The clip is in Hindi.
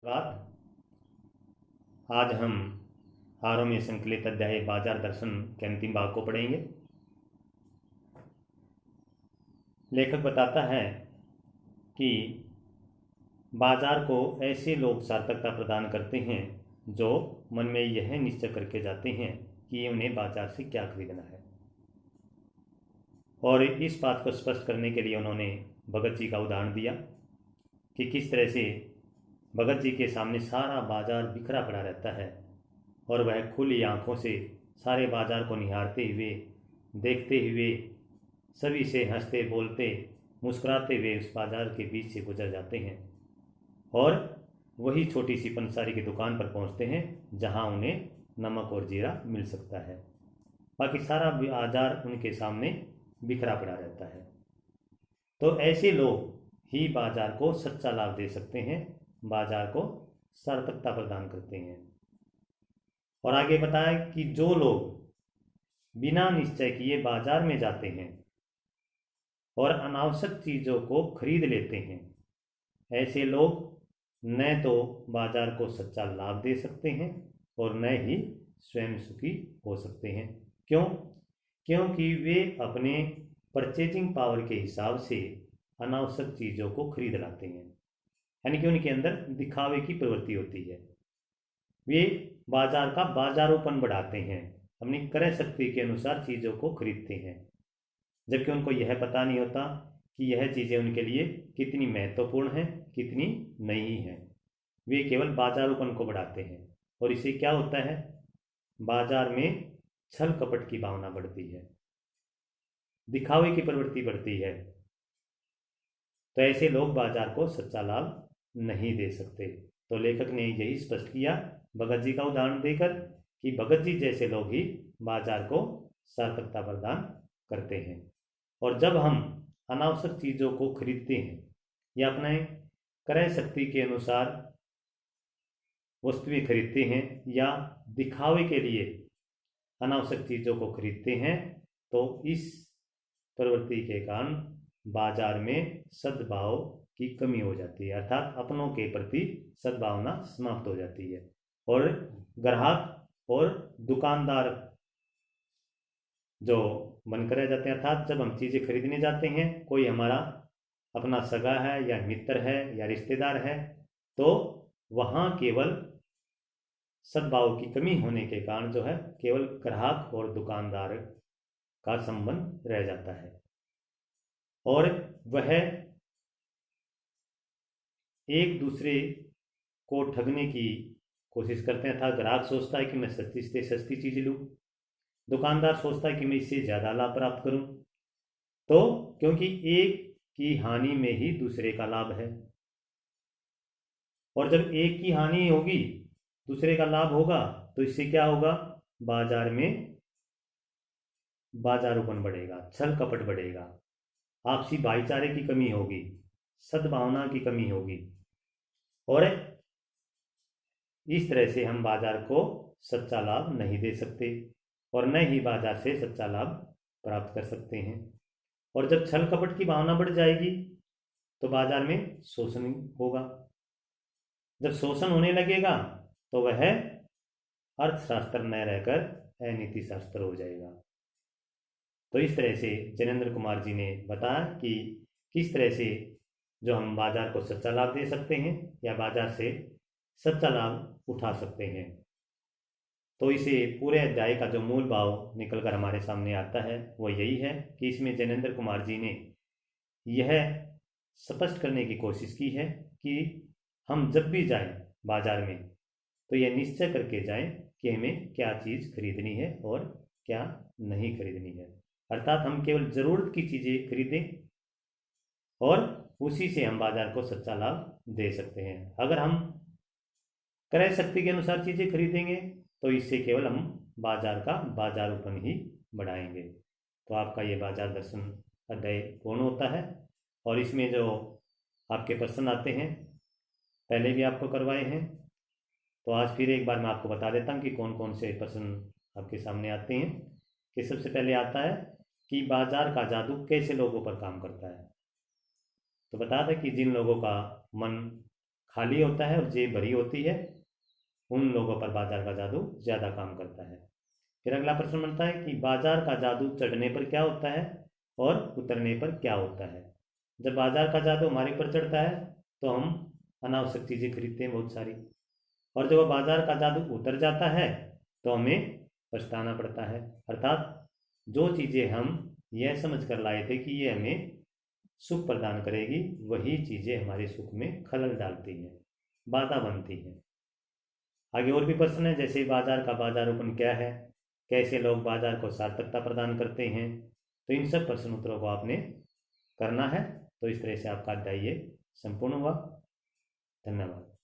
बात आज हम हारों में संकलित अध्याय बाजार दर्शन के अंतिम भाग को पढ़ेंगे। लेखक बताता है कि बाजार को ऐसे लोग सार्थकता प्रदान करते हैं जो मन में यह निश्चय करके जाते हैं कि उन्हें बाजार से क्या खरीदना है। और इस बात को स्पष्ट करने के लिए उन्होंने भगत जी का उदाहरण दिया कि किस तरह से भगत जी के सामने सारा बाजार बिखरा पड़ा रहता है और वह खुली आंखों से सारे बाजार को निहारते हुए, देखते हुए, सभी से हंसते बोलते मुस्कुराते हुए उस बाजार के बीच से गुजर जाते हैं और वही छोटी सी पंसारी की दुकान पर पहुंचते हैं जहां उन्हें नमक और जीरा मिल सकता है। बाकी सारा बाजार उनके सामने बिखरा पड़ा रहता है। तो ऐसे लोग ही बाजार को सच्चा लाभ दे सकते हैं, बाजार को सार्थकता प्रदान करते हैं। और आगे बताया कि जो लोग बिना निश्चय किए बाजार में जाते हैं और अनावश्यक चीज़ों को खरीद लेते हैं, ऐसे लोग न तो बाजार को सच्चा लाभ दे सकते हैं और न ही स्वयं सुखी हो सकते हैं। क्यों? क्योंकि वे अपने परचेजिंग पावर के हिसाब से अनावश्यक चीज़ों को खरीद लाते हैं, यानी कि उनके अंदर दिखावे की प्रवृत्ति होती है। वे बाजार का बाजारोपन बढ़ाते हैं, अपनी क्रय शक्ति के अनुसार चीज़ों को खरीदते हैं, जबकि उनको यह पता नहीं होता कि यह चीज़ें उनके लिए कितनी महत्वपूर्ण हैं, कितनी नहीं हैं। वे केवल बाजारोपन को बढ़ाते हैं और इससे क्या होता है? बाजार में छल कपट की भावना बढ़ती है, दिखावे की प्रवृत्ति बढ़ती है। तो ऐसे लोग बाजार को सच्चा लाभ नहीं दे सकते। तो लेखक ने यही स्पष्ट किया भगत जी का उदाहरण देकर कि भगत जी जैसे लोग ही बाजार को सार्थकता प्रदान करते हैं। और जब हम अनावश्यक चीज़ों को खरीदते हैं या अपने क्रय शक्ति के अनुसार वस्तुएं खरीदते हैं या दिखावे के लिए अनावश्यक चीज़ों को खरीदते हैं, तो इस प्रवृत्ति के कारण बाजार में सद्भाव की कमी हो जाती है, अर्थात अपनों के प्रति सद्भावना समाप्त हो जाती है और ग्राहक और दुकानदार जो बनकर रह जाते हैं। अर्थात जब हम चीज़ें खरीदने जाते हैं, कोई हमारा अपना सगा है या मित्र है या रिश्तेदार है, तो वहाँ केवल सद्भाव की कमी होने के कारण जो है केवल ग्राहक और दुकानदार का संबंध रह जाता है और वह एक दूसरे को ठगने की कोशिश करते हैं। अर्थात ग्राहक सोचता है कि मैं सस्ती से सस्ती चीज़ लूँ, दुकानदार सोचता है कि मैं इससे ज़्यादा लाभ प्राप्त करूँ। तो क्योंकि एक की हानि में ही दूसरे का लाभ है, और जब एक की हानि होगी दूसरे का लाभ होगा, तो इससे क्या होगा? बाजार में बाजारोपन बढ़ेगा, छल कपट बढ़ेगा, आपसी भाईचारे की कमी होगी, सद्भावना की कमी होगी और इस तरह से हम बाजार को सच्चा लाभ नहीं दे सकते और न ही बाजार से सच्चा लाभ प्राप्त कर सकते हैं। और जब छल कपट की भावना बढ़ जाएगी तो बाजार में शोषण होगा। जब शोषण होने लगेगा तो वह अर्थशास्त्र न रहकर अनीति शास्त्र हो जाएगा। तो इस तरह से जैनेंद्र कुमार जी ने बताया कि किस तरह से जो हम बाजार को सच्चा लाभ दे सकते हैं या बाजार से सच्चा लाभ उठा सकते हैं। तो इसे पूरे अध्याय का जो मूल भाव निकलकर हमारे सामने आता है वो यही है कि इसमें जैनेंद्र कुमार जी ने यह स्पष्ट करने की कोशिश की है कि हम जब भी जाएं बाजार में तो यह निश्चय करके जाएं कि हमें क्या चीज़ खरीदनी है और क्या नहीं खरीदनी है। अर्थात हम केवल ज़रूरत की चीज़ें खरीदें और उसी से हम बाजार को सच्चा लाभ दे सकते हैं। अगर हम क्रय शक्ति के अनुसार चीज़ें खरीदेंगे तो इससे केवल हम बाजार का बाजारोपन ही बढ़ाएंगे। तो आपका ये बाजार दर्शन अध्याय पूर्ण होता है और इसमें जो आपके प्रश्न आते हैं पहले भी आपको करवाए हैं, तो आज फिर एक बार मैं आपको बता देता हूँ कि कौन कौन से प्रश्न आपके सामने आते हैं। कि सबसे पहले आता है कि बाजार का जादू कैसे लोगों पर काम करता है। तो बता दें कि जिन लोगों का मन खाली होता है और जेब भरी होती है, उन लोगों पर बाजार का जादू ज़्यादा काम करता है। फिर अगला प्रश्न बनता है कि बाजार का जादू चढ़ने पर क्या होता है और उतरने पर क्या होता है। जब बाजार का जादू हमारे ऊपर चढ़ता है तो हम अनावश्यक चीज़ें खरीदते हैं बहुत सारी, और जब बाजार का जादू उतर जाता है तो हमें पछताना पड़ता है। अर्थात जो चीज़ें हम यह समझ कर लाए थे कि ये हमें सुख प्रदान करेगी, वही चीज़ें हमारे सुख में खलल डालती हैं, बाधा बनती हैं। आगे और भी प्रश्न है, जैसे बाजार का बाजारोपण क्या है, कैसे लोग बाजार को सार्थकता प्रदान करते हैं। तो इन सब प्रश्न उत्तरों को आपने करना है। तो इस तरह से आपका अध्याय ये संपूर्ण हुआ। धन्यवाद।